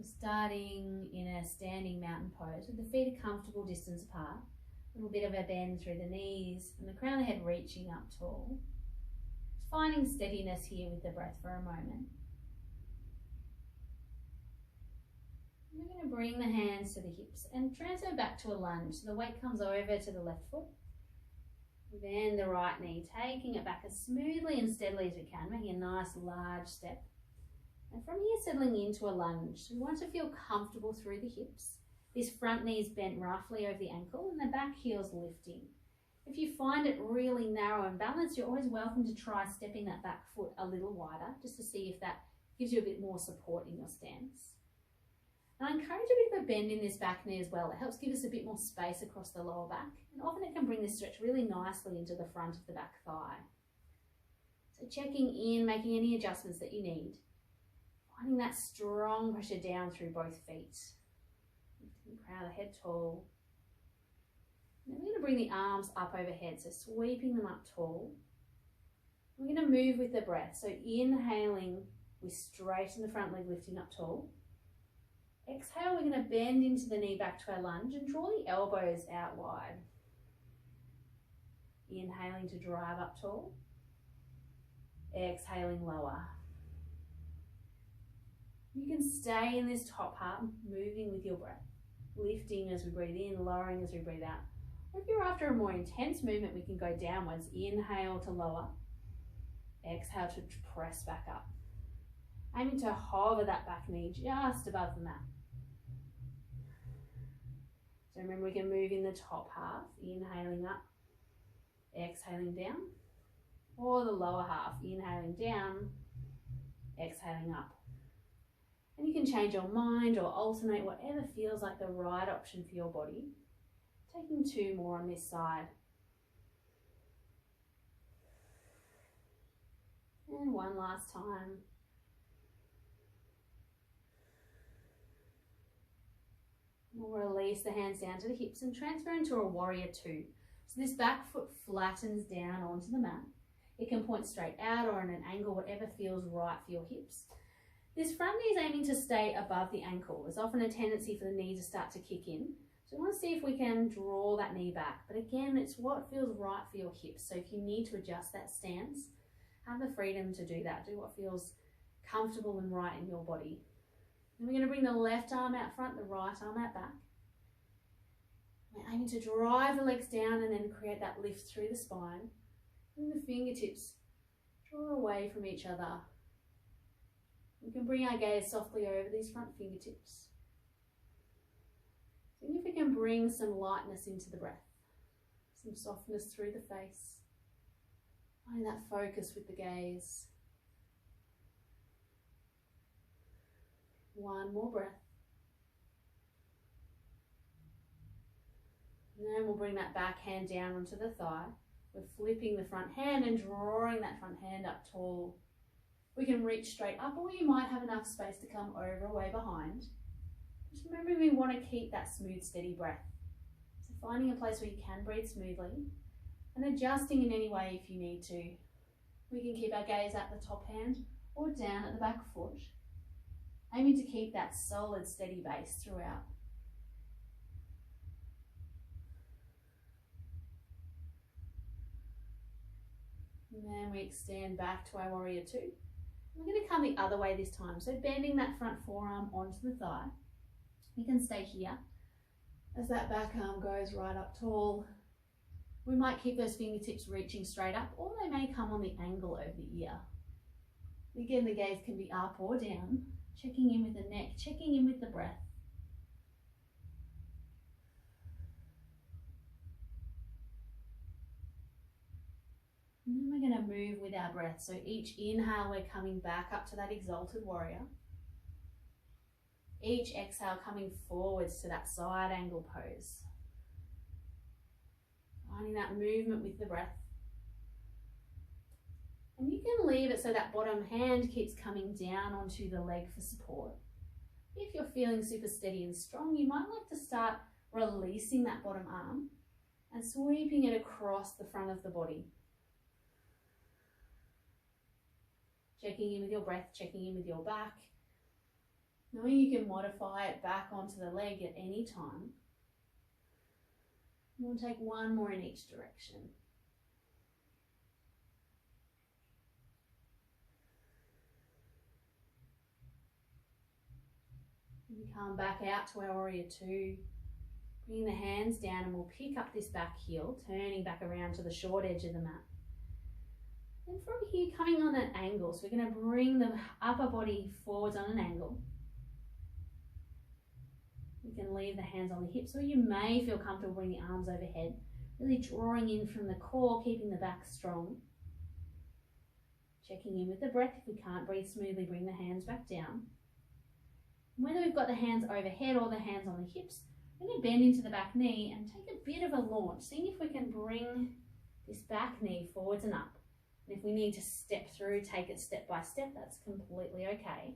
Starting in a standing mountain pose with the feet a comfortable distance apart, a little bit of a bend through the knees and the crown of the head reaching up tall. Just finding steadiness here with the breath for a moment. We're going to bring the hands to the hips and transfer back to a lunge. So the weight comes over to the left foot, then the right knee, taking it back as smoothly and steadily as we can, making a nice large step. And from here, settling into a lunge. We want to feel comfortable through the hips. This front knee is bent roughly over the ankle and the back heel's lifting. If you find it really narrow and balanced, you're always welcome to try stepping that back foot a little wider, just to see if that gives you a bit more support in your stance. And I encourage a bit of a bend in this back knee as well. It helps give us a bit more space across the lower back, and often it can bring this stretch really nicely into the front of the back thigh. So checking in, making any adjustments that you need. Finding that strong pressure down through both feet. Lifting the crown of the head tall. And then we're going to bring the arms up overhead, so sweeping them up tall. We're going to move with the breath, so inhaling, we straighten the front leg, lifting up tall. Exhale, we're going to bend into the knee back to our lunge and draw the elbows out wide. Inhaling to drive up tall. Exhaling, lower. You can stay in this top part, moving with your breath, lifting as we breathe in, lowering as we breathe out. Or if you're after a more intense movement, we can go downwards. Inhale to lower, exhale to press back up. Aiming to hover that back knee just above the mat. So remember, we can move in the top half, inhaling up, exhaling down, or the lower half, inhaling down, exhaling up. And you can change your mind or alternate whatever feels like the right option for your body. Taking two more on this side. And one last time. We'll release the hands down to the hips and transfer into a warrior two. So this back foot flattens down onto the mat. It can point straight out or in an angle, whatever feels right for your hips. This front knee is aiming to stay above the ankle. There's often a tendency for the knee to start to kick in. So we want to see if we can draw that knee back. But again, it's what feels right for your hips. So if you need to adjust that stance, have the freedom to do that. Do what feels comfortable and right in your body. Then we're going to bring the left arm out front, the right arm out back. We're aiming to drive the legs down and then create that lift through the spine. And the fingertips draw away from each other. We can bring our gaze softly over these front fingertips. See if we can bring some lightness into the breath, some softness through the face. Finding that focus with the gaze. One more breath. And then we'll bring that back hand down onto the thigh. We're flipping the front hand and drawing that front hand up tall. We can reach straight up, or you might have enough space to come over or way behind. Just remembering we want to keep that smooth, steady breath. So finding a place where you can breathe smoothly and adjusting in any way if you need to. We can keep our gaze at the top hand or down at the back foot, aiming to keep that solid, steady base throughout. And then we extend back to our warrior two. We're going to come the other way this time. So bending that front forearm onto the thigh. You can stay here as that back arm goes right up tall. We might keep those fingertips reaching straight up, or they may come on the angle over the ear. Again, the gaze can be up or down, checking in with the neck, checking in with the breath. And then we're going to move with our breath. So each inhale, we're coming back up to that exalted warrior. Each exhale, coming forwards to that side angle pose. Finding that movement with the breath. And you can leave it so that bottom hand keeps coming down onto the leg for support. If you're feeling super steady and strong, you might like to start releasing that bottom arm and sweeping it across the front of the body. Checking in with your breath, checking in with your back. Knowing you can modify it back onto the leg at any time. We'll take one more in each direction. And we come back out to our warrior two. Bring the hands down and we'll pick up this back heel, turning back around to the short edge of the mat. And from here, coming on an angle, so we're going to bring the upper body forwards on an angle. You can leave the hands on the hips, or you may feel comfortable bringing the arms overhead, really drawing in from the core, keeping the back strong. Checking in with the breath. If we can't breathe smoothly, bring the hands back down. And whether we've got the hands overhead or the hands on the hips, we're going to bend into the back knee and take a bit of a launch, seeing if we can bring this back knee forwards and up. And if we need to step through, take it step by step, that's completely okay.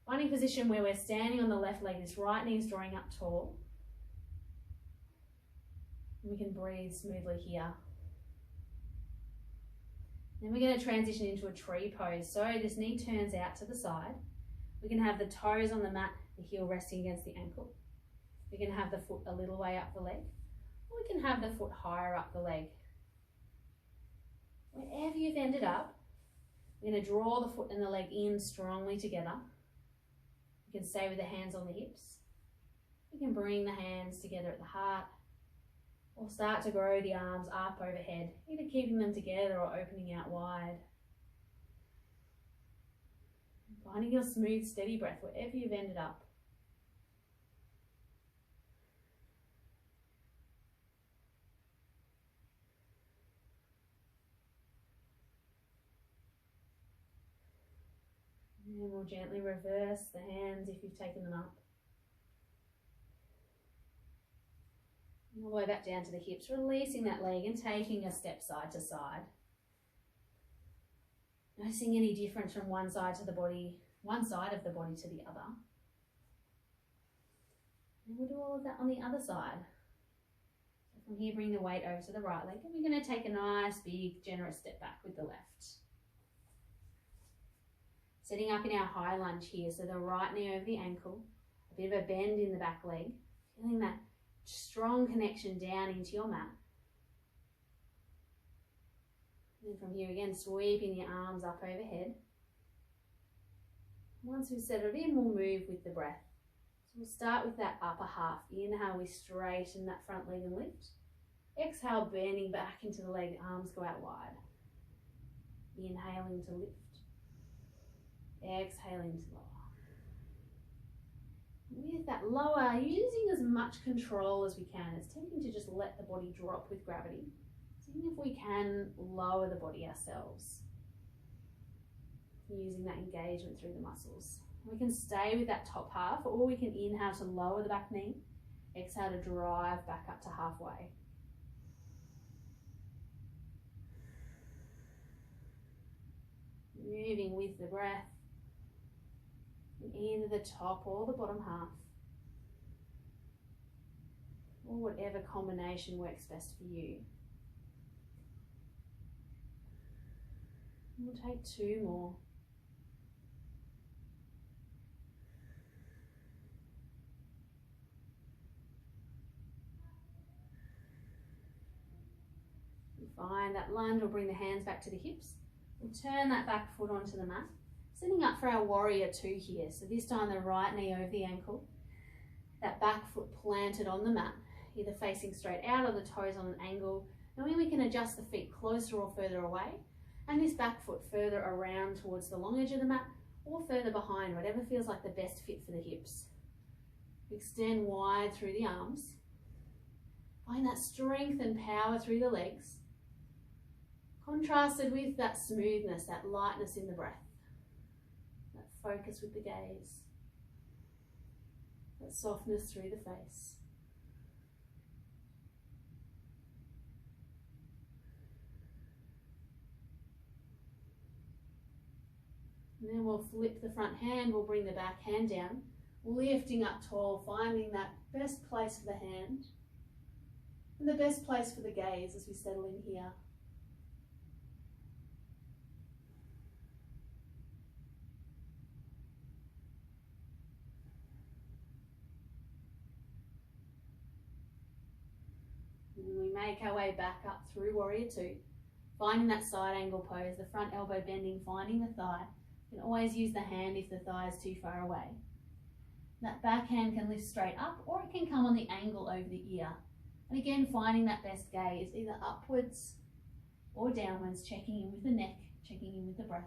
Finding position where we're standing on the left leg, this right knee is drawing up tall. We can breathe smoothly here. Then we're going to transition into a tree pose. So this knee turns out to the side. We can have the toes on the mat, the heel resting against the ankle. We can have the foot a little way up the leg, or we can have the foot higher up the leg. Wherever you've ended up, we're going to draw the foot and the leg in strongly together. You can stay with the hands on the hips. You can bring the hands together at the heart, or start to grow the arms up overhead, either keeping them together or opening out wide. Finding your smooth, steady breath wherever you've ended up. And we'll gently reverse the hands if you've taken them up. All the way back down to the hips, releasing that leg and taking a step side to side. Noticing any difference from one side of the body to the other. And we'll do all of that on the other side. So from here, bring the weight over to the right leg, and we're going to take a nice, big, generous step back with the left. Setting up in our high lunge here, so the right knee over the ankle, a bit of a bend in the back leg, feeling that strong connection down into your mat. And from here again, sweeping the arms up overhead. Once we've settled in, we'll move with the breath. So we'll start with that upper half. Inhale, we straighten that front leg and lift. Exhale, bending back into the leg, arms go out wide. Inhaling to lift. Exhaling to lower. With that lower, using as much control as we can. It's tempting to just let the body drop with gravity. Seeing if we can lower the body ourselves. Using that engagement through the muscles. We can stay with that top half, or we can inhale to lower the back knee. Exhale to drive back up to halfway. Moving with the breath. Either the top or the bottom half, or whatever combination works best for you. We'll take two more. Find that lunge, we'll bring the hands back to the hips. We'll turn that back foot onto the mat. Setting up for our warrior two here. So this time the right knee over the ankle, that back foot planted on the mat, either facing straight out or the toes on an angle. Knowing we can adjust the feet closer or further away, and this back foot further around towards the long edge of the mat or further behind, whatever feels like the best fit for the hips. Extend wide through the arms. Find that strength and power through the legs, contrasted with that smoothness, that lightness in the breath. Focus with the gaze, that softness through the face. And then we'll flip the front hand, we'll bring the back hand down, lifting up tall, finding that best place for the hand and the best place for the gaze as we settle in here. make our way back up through Warrior Two, finding that side angle pose, the front elbow bending, finding the thigh. You can always use the hand if the thigh is too far away. That back hand can lift straight up, or it can come on the angle over the ear. And again, finding that best gaze, either upwards or downwards, checking in with the neck, checking in with the breath.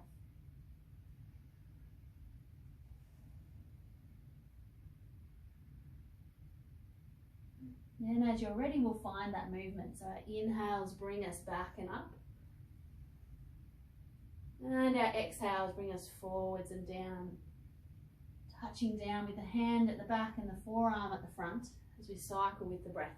Then as you're ready, we'll find that movement. So our inhales bring us back and up. And our exhales bring us forwards and down. Touching down with the hand at the back and the forearm at the front as we cycle with the breath.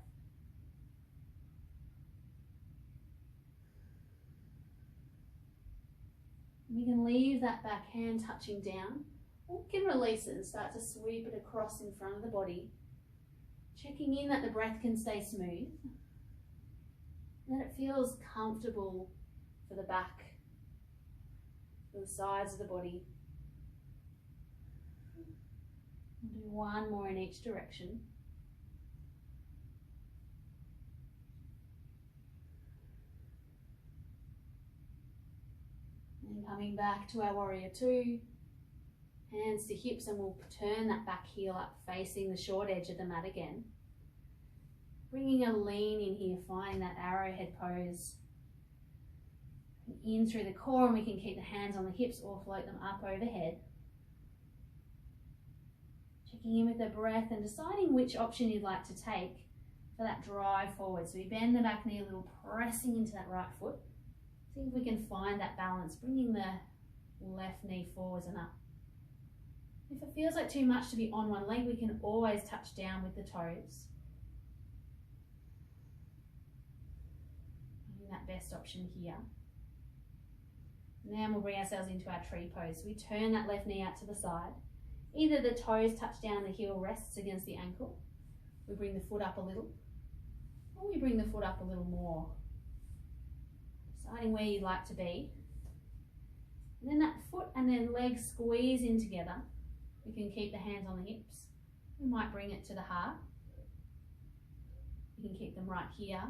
We can leave that back hand touching down, or we can release it and start to sweep it across in front of the body. Checking in that the breath can stay smooth, and that it feels comfortable for the back, for the sides of the body. We'll do one more in each direction. And coming back to our Warrior Two, hands to hips, and we'll turn that back heel up facing the short edge of the mat again. Bringing a lean in here, finding that arrowhead pose. In through the core, and we can keep the hands on the hips or float them up overhead. Checking in with the breath and deciding which option you'd like to take for that drive forward. So we bend the back knee a little, pressing into that right foot. See if we can find that balance, bringing the left knee forwards and up. If it feels like too much to be on one leg, we can always touch down with the toes. Finding that best option here. And then we'll bring ourselves into our tree pose. So we turn that left knee out to the side. Either the toes touch down, the heel rests against the ankle. We bring the foot up a little, or we bring the foot up a little more. Deciding where you'd like to be. And then that foot and then legs squeeze in together. We can keep the hands on the hips. We might bring it to the heart. You can keep them right here.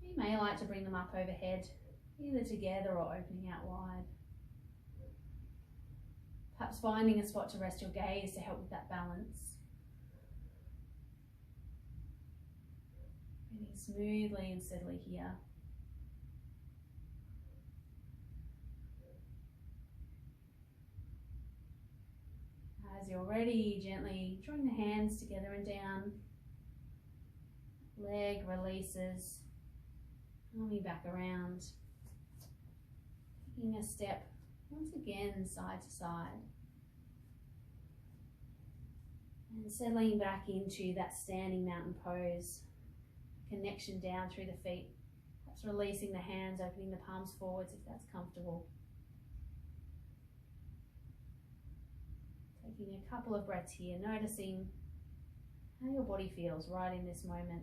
You may like to bring them up overhead, either together or opening out wide. Perhaps finding a spot to rest your gaze to help with that balance. Breathing smoothly and steadily here. As you're ready, gently drawing the hands together and down. Leg releases, coming back around. Taking a step once again side to side. And settling back into that standing mountain pose. Connection down through the feet. Perhaps releasing the hands, opening the palms forwards if that's comfortable. Taking a couple of breaths here, noticing how your body feels right in this moment.